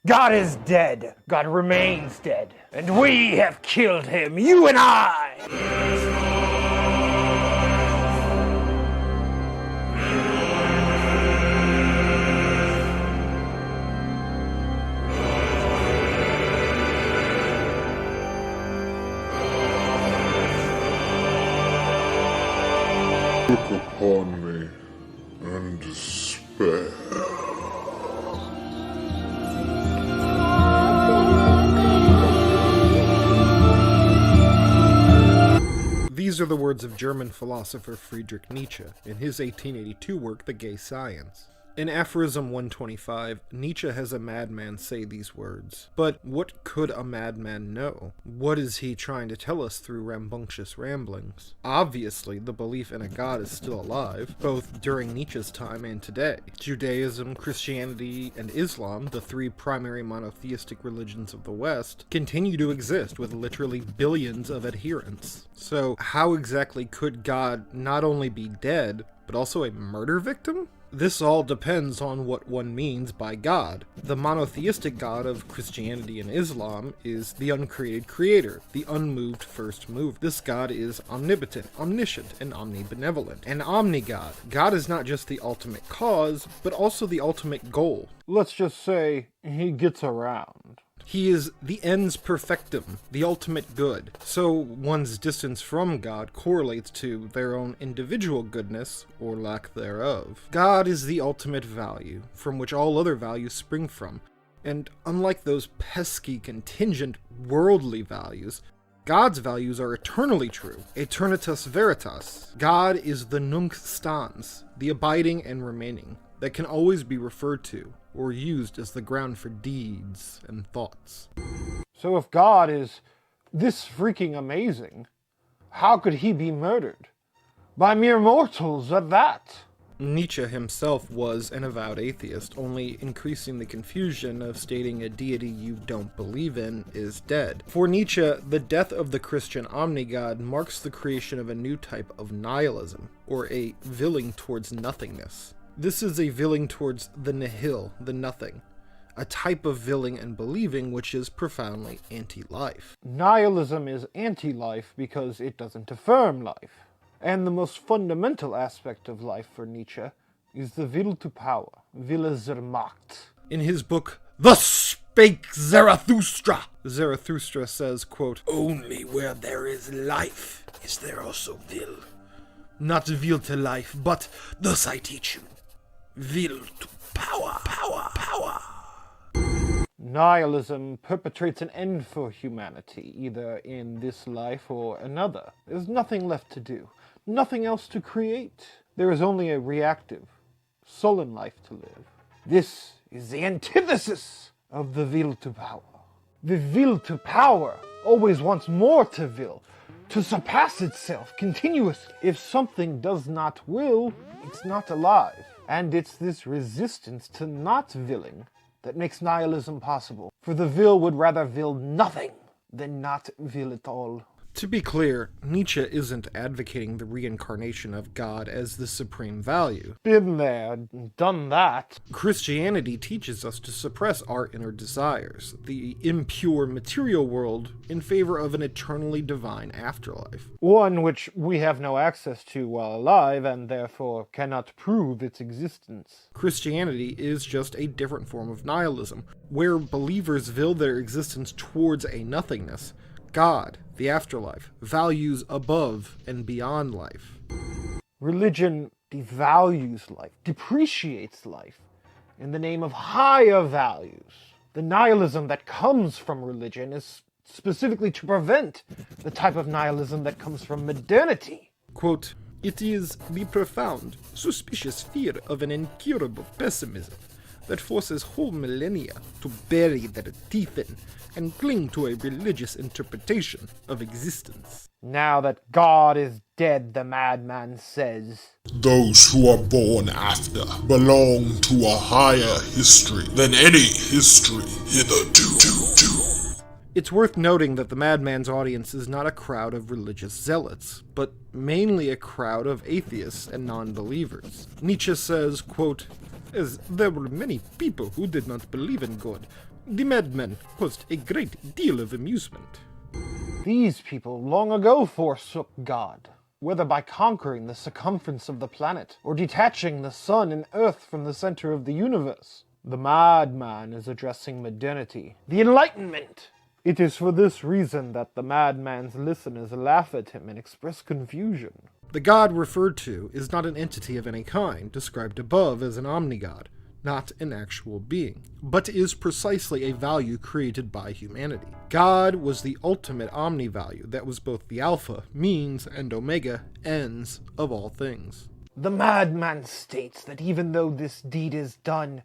God is dead. God remains dead. And we have killed him, you and I! Look upon me and despair. These are the words of German philosopher Friedrich Nietzsche in his 1882 work, The Gay Science. In aphorism 125, Nietzsche has a madman say these words. But what could a madman know? What is he trying to tell us through rambunctious ramblings? Obviously, the belief in a god is still alive, both during Nietzsche's time and today. Judaism, Christianity, and Islam, the three primary monotheistic religions of the West, continue to exist with literally billions of adherents. So how exactly could God not only be dead, but also a murder victim? This all depends on what one means by God. The monotheistic God of Christianity and Islam is the uncreated creator, the unmoved first mover. This God is omnipotent, omniscient, and omnibenevolent. An omni-God. God is not just the ultimate cause, but also the ultimate goal. Let's just say he gets around. He is the ens perfectum, the ultimate good. So one's distance from God correlates to their own individual goodness, or lack thereof. God is the ultimate value, from which all other values spring from. And unlike those pesky, contingent, worldly values, God's values are eternally true, aeternitas veritas. God is the nunc stans, the abiding and remaining, that can always be referred to, or used as the ground for deeds and thoughts. So if God is this freaking amazing, how could he be murdered? By mere mortals at that! Nietzsche himself was an avowed atheist, only increasing the confusion of stating a deity you don't believe in is dead. For Nietzsche, the death of the Christian omni-god marks the creation of a new type of nihilism, or a villing towards nothingness. This is a villing towards the nihil, the nothing, a type of villing and believing which is profoundly anti-life. Nihilism is anti-life because it doesn't affirm life. And the most fundamental aspect of life for Nietzsche is the will to power, Wille zur Macht. In his book, Thus Spake Zarathustra, Zarathustra says, quote, "Only where there is life is there also will. Not will to life, but Thus I teach you, will to power, power, power." Nihilism perpetrates an end for humanity, either in this life or another. There's nothing left to do, nothing else to create. There is only a reactive, sullen life to live. This is the antithesis of the will to power. The will to power always wants more to will, to surpass itself continuously. If something does not will, it's not alive. And it's this resistance to not willing that makes nihilism possible. For the will would rather will nothing than not will at all. To be clear, Nietzsche isn't advocating the reincarnation of God as the supreme value. Been there, done that. Christianity teaches us to suppress our inner desires, the impure material world, in favor of an eternally divine afterlife. One which we have no access to while alive, and therefore cannot prove its existence. Christianity is just a different form of nihilism, where believers will their existence towards a nothingness. God, the afterlife, values above and beyond life. Religion devalues life, depreciates life, in the name of higher values. The nihilism that comes from religion is specifically to prevent the type of nihilism that comes from modernity. Quote, "It is the profound, suspicious fear of an incurable pessimism that forces whole millennia to bury their teeth in and cling to a religious interpretation of existence." Now that God is dead, the madman says, Those who are born after belong to a higher history than any history hitherto. It's worth noting that the madman's audience is not a crowd of religious zealots, but mainly a crowd of atheists and non-believers. Nietzsche says, quote, "As there were many people who did not believe in God, The Madman caused a great deal of amusement. These people long ago forsook God, whether by conquering the circumference of the planet, or detaching the sun and earth from the center of the universe. The madman is addressing modernity, the Enlightenment. It is for this reason that the madman's listeners laugh at him and express confusion. The god referred to is not an entity of any kind, described above as an omnigod, not an actual being, but is precisely a value created by humanity. God was the ultimate omni-value that was both the alpha, means, and omega, ends of all things. The madman states that even though this deed is done,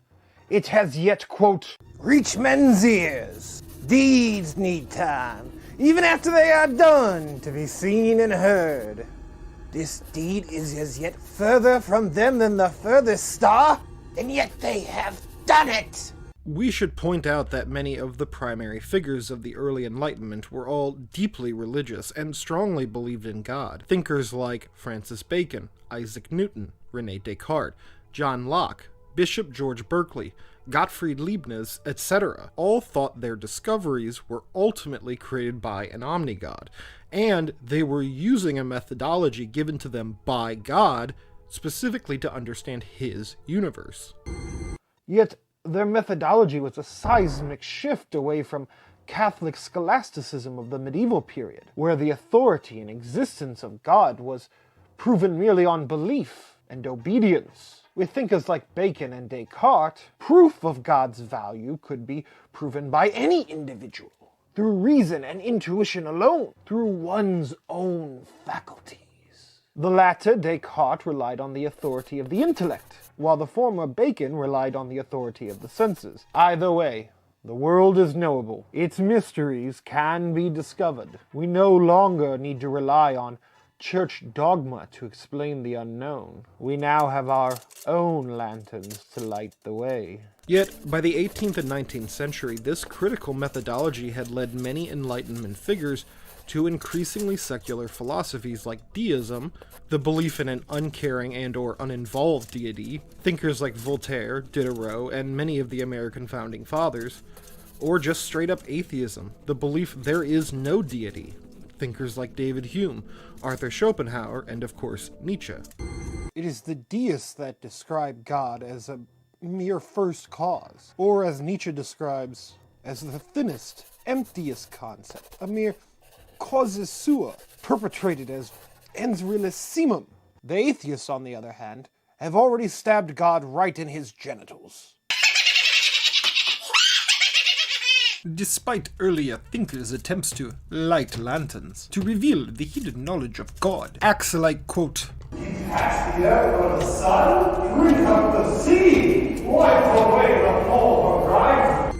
it has yet, quote, reach men's ears. Deeds need time, even after they are done, to be seen and heard. This deed is as yet further from them than the furthest star, and yet they have done it! We should point out that many of the primary figures of the early Enlightenment were all deeply religious and strongly believed in God. Thinkers like Francis Bacon, Isaac Newton, René Descartes, John Locke, Bishop George Berkeley, Gottfried Leibniz, etc., all thought their discoveries were ultimately created by an omnigod, and they were using a methodology given to them by God specifically to understand his universe. Yet their methodology was a seismic shift away from Catholic scholasticism of the medieval period, where the authority and existence of God was proven merely on belief and obedience. With thinkers like Bacon and Descartes, proof of God's value could be proven by any individual, through reason and intuition alone, through one's own faculties. The latter, Descartes, relied on the authority of the intellect, while the former, Bacon, relied on the authority of the senses. Either way, the world is knowable. Its mysteries can be discovered. We no longer need to rely on church dogma to explain the unknown. We now have our own lanterns to light the way. Yet, by the 18th and 19th century, this critical methodology had led many Enlightenment figures to increasingly secular philosophies like deism, the belief in an uncaring and or uninvolved deity, thinkers like Voltaire, Diderot, and many of the American founding fathers, or just straight-up atheism, the belief there is no deity, thinkers like David Hume, Arthur Schopenhauer, and of course, Nietzsche. It is the deists that describe God as a mere first cause, or as Nietzsche describes, as the thinnest, emptiest concept, a mere causis sua, perpetrated as ens realissimum. The atheists, on the other hand, have already stabbed God right in his genitals. Despite earlier thinkers' attempts to light lanterns, to reveal the hidden knowledge of God, acts like, quote, detach the earth from the sun, drink up the sea, wipe away the fall of right,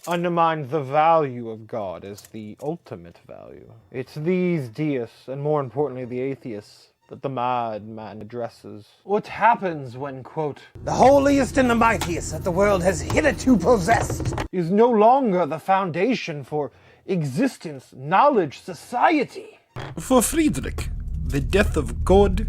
undermine the value of God as the ultimate value. It's these deists, and more importantly the atheists, that the madman addresses. What happens when, quote, the holiest and the mightiest that the world has hitherto possessed is no longer the foundation for existence, knowledge, society? For Friedrich, the death of God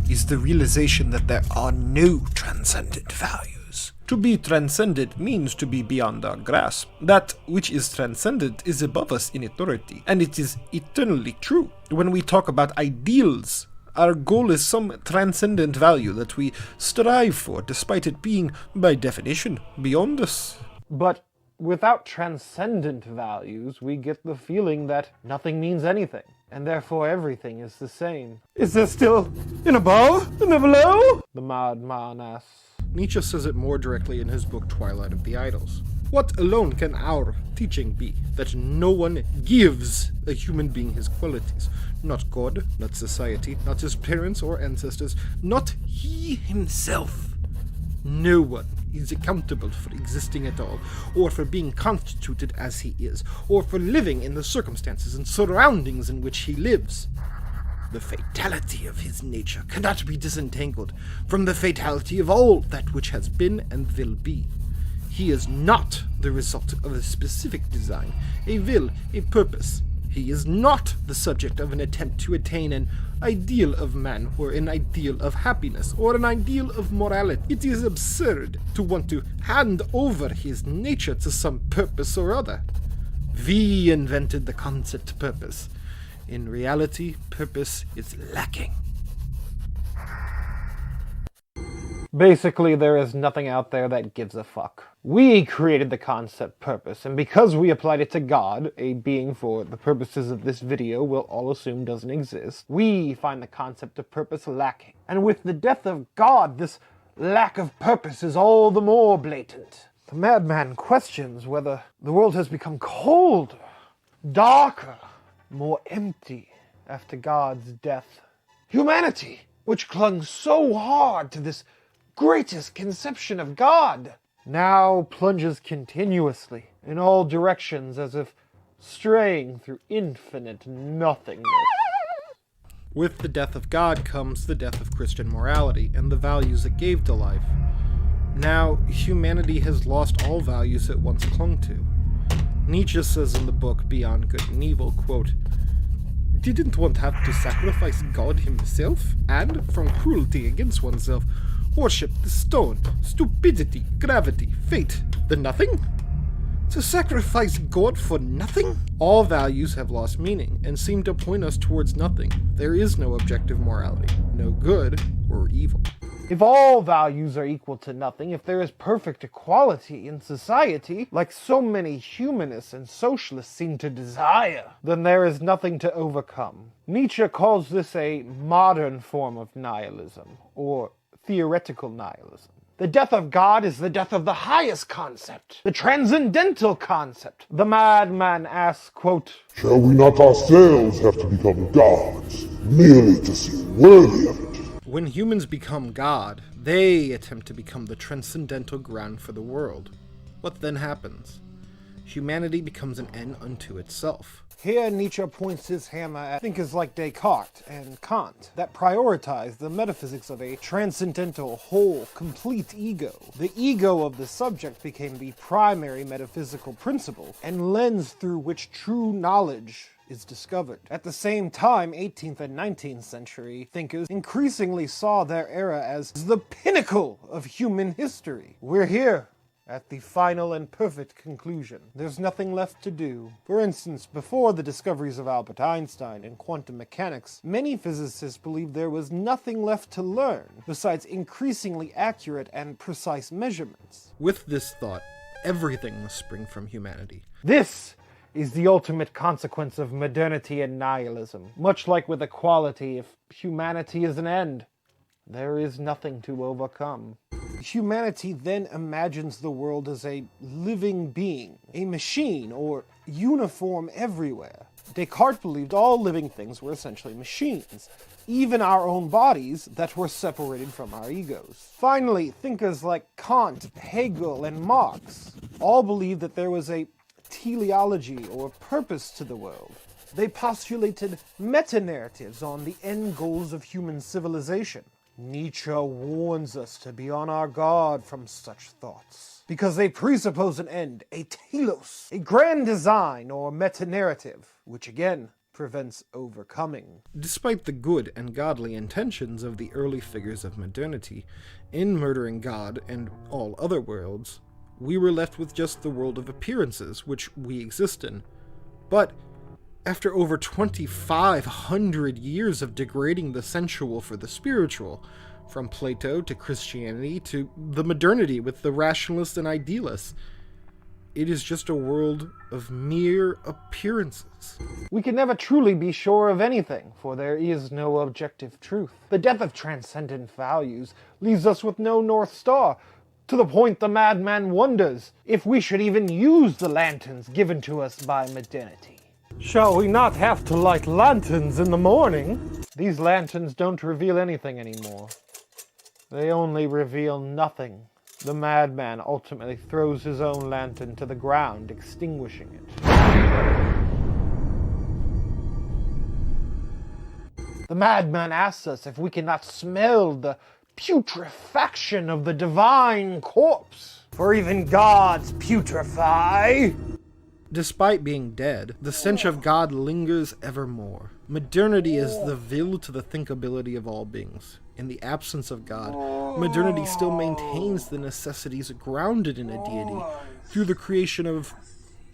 is the realization that there are no transcendent values. To be transcendent means to be beyond our grasp. That which is transcendent is above us in authority, and it is eternally true. When we talk about ideals, our goal is some transcendent value that we strive for, despite it being, by definition, beyond us. But without transcendent values, we get the feeling that nothing means anything, and therefore everything is the same. Is there still an above and a below? The madman asks. Nietzsche says it more directly in his book Twilight of the Idols. What alone can our teaching be? That no one gives a human being his qualities. Not God, not society, not his parents or ancestors, not he himself. No one is accountable for existing at all, or for being constituted as he is, or for living in the circumstances and surroundings in which he lives. The fatality of his nature cannot be disentangled from the fatality of all that which has been and will be. He is not the result of a specific design, a will, a purpose. He is not the subject of an attempt to attain an ideal of man, or an ideal of happiness, or an ideal of morality. It is absurd to want to hand over his nature to some purpose or other. We invented the concept purpose. In reality, purpose is lacking. Basically, there is nothing out there that gives a fuck. We created the concept purpose, and because we applied it to God, a being for the purposes of this video we'll all assume doesn't exist, we find the concept of purpose lacking. And with the death of God, this lack of purpose is all the more blatant. The madman questions whether the world has become colder, darker, more empty after God's death. Humanity, which clung so hard to this greatest conception of God, now plunges continuously in all directions as if straying through infinite nothingness. With the death of God comes the death of Christian morality and the values it gave to life. Now, humanity has lost all values it once clung to. Nietzsche says in the book Beyond Good and Evil, quote, "Didn't one have to sacrifice God himself, and, from cruelty against oneself, worship the stone, stupidity, gravity, fate, the nothing? To sacrifice God for nothing?" All values have lost meaning and seem to point us towards nothing. There is no objective morality, no good or evil. If all values are equal to nothing, if there is perfect equality in society, like so many humanists and socialists seem to desire, then there is nothing to overcome. Nietzsche calls this a modern form of nihilism, or theoretical nihilism. The death of God is the death of the highest concept, the transcendental concept. The madman asks, quote, Shall we not ourselves have to become gods, merely to seem worthy of it? When humans become God, they attempt to become the transcendental ground for the world. What then happens? Humanity becomes an end unto itself. Here Nietzsche points his hammer at thinkers like Descartes and Kant that prioritize the metaphysics of a transcendental, whole, complete ego. The ego of the subject became the primary metaphysical principle and lens through which true knowledge is discovered. At the same time, 18th and 19th century thinkers increasingly saw their era as the pinnacle of human history. We're here at the final and perfect conclusion. There's nothing left to do. For instance, before the discoveries of Albert Einstein and quantum mechanics, many physicists believed there was nothing left to learn besides increasingly accurate and precise measurements. With this thought, everything must spring from humanity. This is the ultimate consequence of modernity and nihilism. Much like with equality, if humanity is an end, there is nothing to overcome. Humanity then imagines the world as a living being, a machine, or uniform everywhere. Descartes believed all living things were essentially machines, even our own bodies that were separated from our egos. Finally, thinkers like Kant, Hegel, and Marx all believed that there was a teleology or purpose to the world. They postulated meta-narratives on the end goals of human civilization. Nietzsche warns us to be on our guard from such thoughts, because they presuppose an end, a telos, a grand design or meta-narrative, which again prevents overcoming. Despite the good and godly intentions of the early figures of modernity, in murdering God and all other worlds, we were left with just the world of appearances, which we exist in. But after over 2,500 years of degrading the sensual for the spiritual, from Plato to Christianity to the modernity with the rationalists and idealists, it is just a world of mere appearances. We can never truly be sure of anything, for there is no objective truth. The death of transcendent values leaves us with no North Star, to the point the madman wonders if we should even use the lanterns given to us by modernity. Shall we not have to light lanterns in the morning? These lanterns don't reveal anything anymore. They only reveal nothing. The madman ultimately throws his own lantern to the ground, extinguishing it. The madman asks us if we cannot smell the putrefaction of the divine corpse. For even gods putrefy. Despite being dead, the stench of God lingers evermore. Modernity is the will to the thinkability of all beings. In the absence of God, modernity still maintains the necessities grounded in a deity through the creation of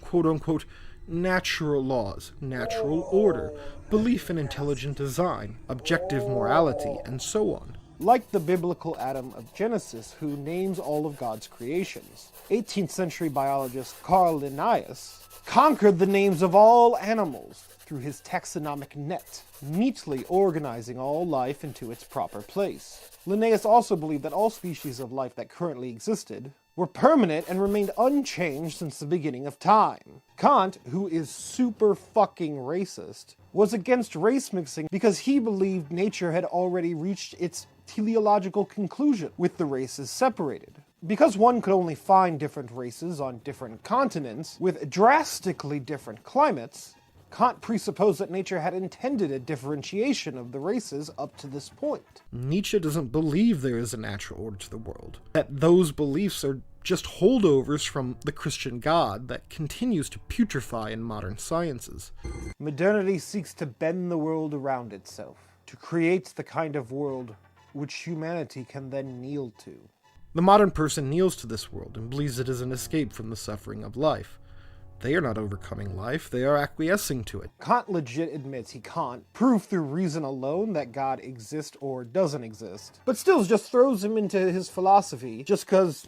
quote-unquote natural laws, natural order, belief in intelligent design, objective morality, and so on. Like the biblical Adam of Genesis, who names all of God's creations. 18th century biologist Carl Linnaeus conquered the names of all animals through his taxonomic net, neatly organizing all life into its proper place. Linnaeus also believed that all species of life that currently existed were permanent and remained unchanged since the beginning of time. Kant, who is super fucking racist, was against race mixing because he believed nature had already reached its teleological conclusion with the races separated. Because one could only find different races on different continents with drastically different climates, Kant presupposed that nature had intended a differentiation of the races up to this point. Nietzsche doesn't believe there is a natural order to the world, that those beliefs are just holdovers from the Christian God that continues to putrefy in modern sciences. Modernity seeks to bend the world around itself, to create the kind of world which humanity can then kneel to. The modern person kneels to this world and believes it is an escape from the suffering of life. They are not overcoming life, they are acquiescing to it. Kant legit admits he can't prove through reason alone that God exists or doesn't exist, but still just throws him into his philosophy just because,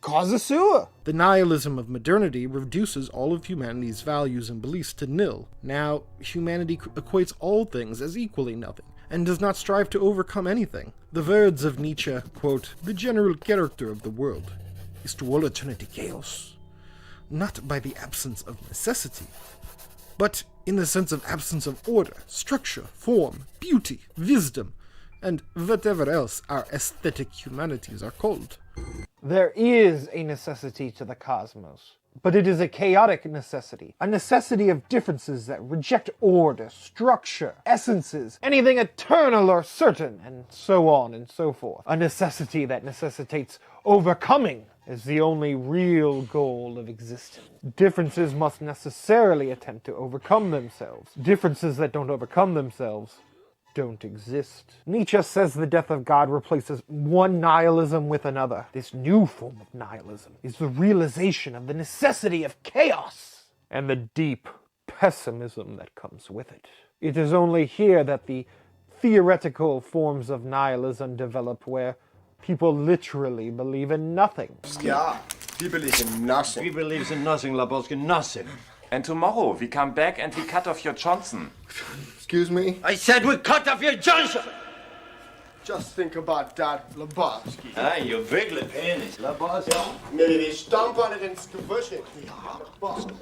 cause a sewer. The nihilism of modernity reduces all of humanity's values and beliefs to nil. Now, humanity equates all things as equally nothing, and does not strive to overcome anything. The words of Nietzsche, quote, "The general character of the world is to all eternity chaos, not by the absence of necessity, but in the sense of absence of order, structure, form, beauty, wisdom, and whatever else our aesthetic humanities are called." There is a necessity to the cosmos, but it is a chaotic necessity. A necessity of differences that reject order, structure, essences, anything eternal or certain, and so on and so forth. A necessity that necessitates overcoming as the only real goal of existence. Differences must necessarily attempt to overcome themselves. Differences that don't overcome themselves don't exist. Nietzsche says the death of God replaces one nihilism with another. This new form of nihilism is the realization of the necessity of chaos and the deep pessimism that comes with it. It is only here that the theoretical forms of nihilism develop, where people literally believe in nothing. Yeah, he believes in nothing. He believes in nothing, Laborsky, nothing. And tomorrow we come back and we cut off your Johnson. Excuse me? I said we cut off your Johnson! Just think about that, Laborsky. Ah, you wiggly penis, Laborsky. Maybe we stomp on it ins Gebüsch. Laborsky.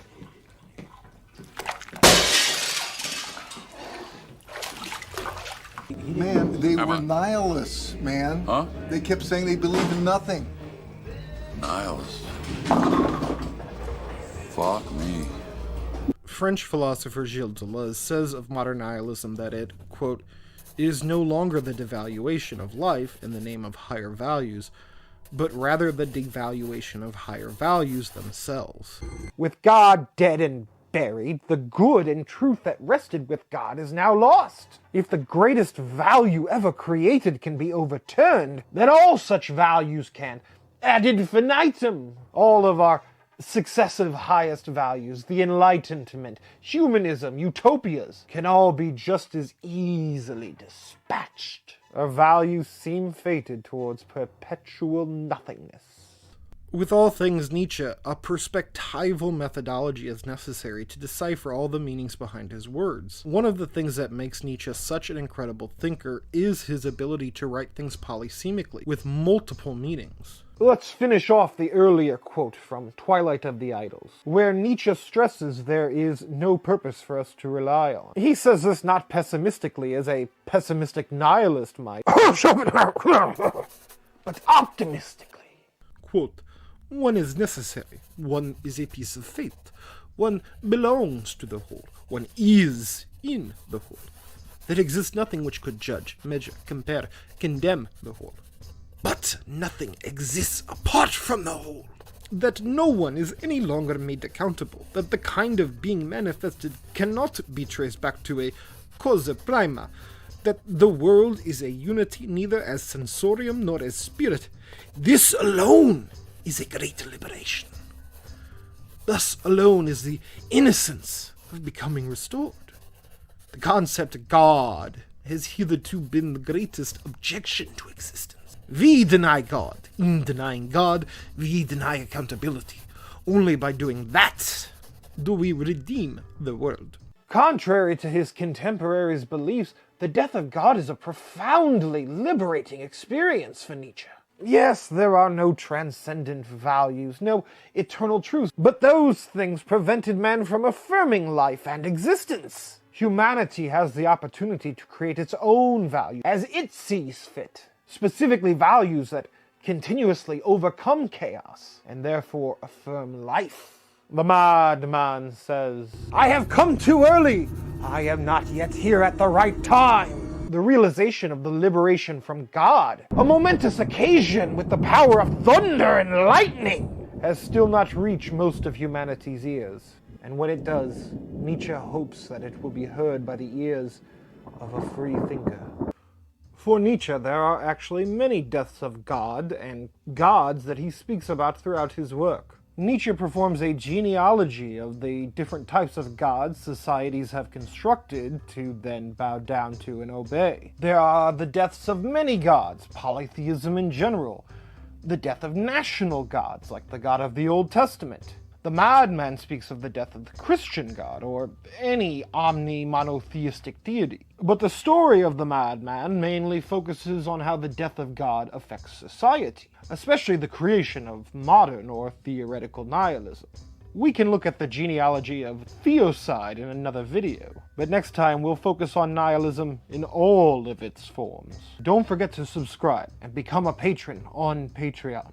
Man, they were nihilists, man. Huh? They kept saying they believed in nothing. Nihilists. Fuck me. French philosopher Gilles Deleuze says of modern nihilism that it, quote, is no longer the devaluation of life in the name of higher values, but rather the devaluation of higher values themselves. With God dead and buried, the good and truth that rested with God is now lost. If the greatest value ever created can be overturned, then all such values can, ad infinitum. All of our successive highest values, the Enlightenment, humanism, utopias, can all be just as easily dispatched. Our values seem fated towards perpetual nothingness. With all things Nietzsche, a perspectival methodology is necessary to decipher all the meanings behind his words. One of the things that makes Nietzsche such an incredible thinker is his ability to write things polysemically, with multiple meanings. Let's finish off the earlier quote from Twilight of the Idols, where Nietzsche stresses there is no purpose for us to rely on. He says this not pessimistically, as a pessimistic nihilist might, but optimistically. Quote, "One is necessary, one is a piece of fate, one belongs to the whole, one is in the whole. There exists nothing which could judge, measure, compare, condemn the whole. But nothing exists apart from the whole." that no one is any longer made accountable, that the kind of being manifested cannot be traced back to a causa prima, that the world is a unity neither as sensorium nor as spirit. This alone is a great liberation. Thus alone is the innocence of becoming restored. The concept God has hitherto been the greatest objection to existence. We deny God. In denying God, we deny accountability. Only by doing that do we redeem the world. Contrary to his contemporaries' beliefs, the death of God is a profoundly liberating experience for Nietzsche. Yes, there are no transcendent values, no eternal truths, but those things prevented man from affirming life and existence. Humanity has the opportunity to create its own value as it sees fit, specifically values that continuously overcome chaos and therefore affirm life. The Madman says, "I have come too early. I am not yet here at the right time." The realization of the liberation from God, a momentous occasion with the power of thunder and lightning, has still not reached most of humanity's ears. And when it does, Nietzsche hopes that it will be heard by the ears of a free thinker. For Nietzsche, there are actually many deaths of God and gods that he speaks about throughout his work. Nietzsche performs a genealogy of the different types of gods societies have constructed to then bow down to and obey. There are the deaths of many gods, polytheism in general, the death of national gods, like the God of the Old Testament. The Madman speaks of the death of the Christian God, or any omni-monotheistic deity. But the story of the Madman mainly focuses on how the death of God affects society, especially the creation of modern or theoretical nihilism. We can look at the genealogy of theocide in another video, but next time we'll focus on nihilism in all of its forms. Don't forget to subscribe and become a patron on Patreon.